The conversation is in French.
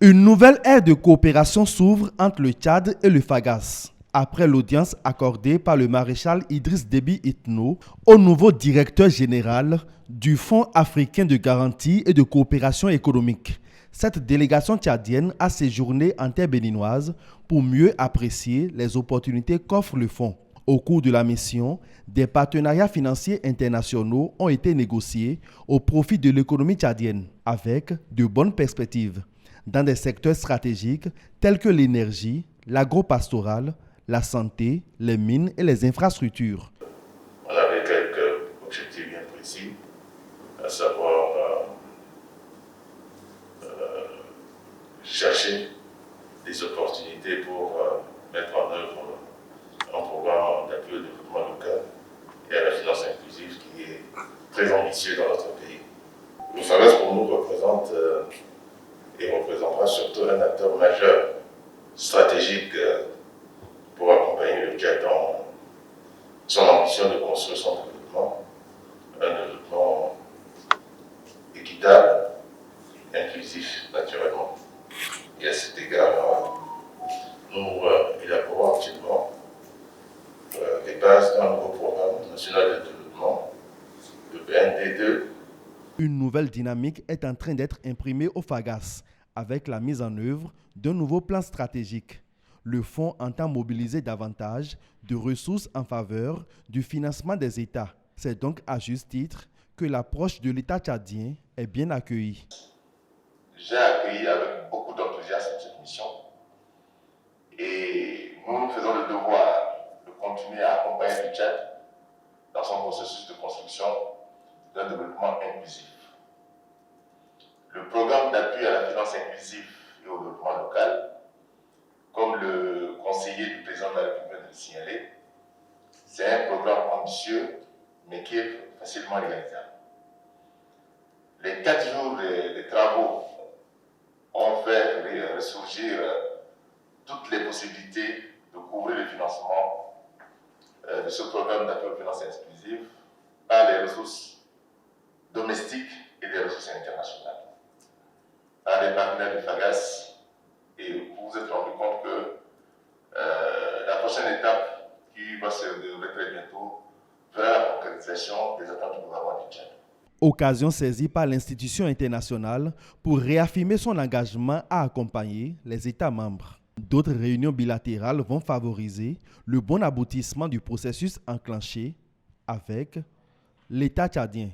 Une nouvelle ère de coopération s'ouvre entre le Tchad et le FAGAS. Après l'audience accordée par le maréchal Idriss Déby Itno au nouveau directeur général du Fonds africain de garantie et de coopération économique. Cette délégation tchadienne a séjourné en terre béninoise pour mieux apprécier les opportunités qu'offre le fonds. Au cours de la mission, des partenariats financiers internationaux ont été négociés au profit de l'économie tchadienne, avec de bonnes perspectives, dans des secteurs stratégiques tels que l'énergie, l'agro-pastoral, la santé, les mines et les infrastructures. On avait quelques objectifs bien précis, à savoir chercher des opportunités pour mettre en œuvre un programme d'appui au développement local et à la finance inclusive qui est très ambitieux dans notre pays. Le FAGAS pour nous représente et représentera surtout un acteur majeur, stratégique pour accompagner le Tchad dans son ambition de construire son développement, un développement équitable, inclusif naturellement. Et à cet égard, nous élaborons actuellement les bases d'un nouveau programme national de développement, le BND2. Une nouvelle dynamique est en train d'être imprimée au FAGAS avec la mise en œuvre d'un nouveau plan stratégique. Le fonds entend mobiliser davantage de ressources en faveur du financement des États. C'est donc à juste titre que l'approche de l'État tchadien est bien accueillie. J'ai accueilli avec beaucoup d'enthousiasme cette mission et nous faisons le devoir de continuer à accompagner le Tchad dans son processus de construction d'un développement inclusif. Le programme d'appui à la finance inclusive et au développement local, comme le conseiller du président de la République vient de le signaler, c'est un programme ambitieux, mais qui est facilement réalisable. Les 4 jours de travaux ont fait ressurgir toutes les possibilités de couvrir le financement de ce programme d'appui aux finances inclusives par les ressources domestiques et des ressources internationales, par les partenaires du FAGAS. Et vous vous êtes rendu compte que la prochaine étape qui va se dérouler très bientôt vers la concrétisation des attentes du gouvernement du Tchad. Occasion saisie par l'institution internationale pour réaffirmer son engagement à accompagner les États membres. D'autres réunions bilatérales vont favoriser le bon aboutissement du processus enclenché avec l'État tchadien.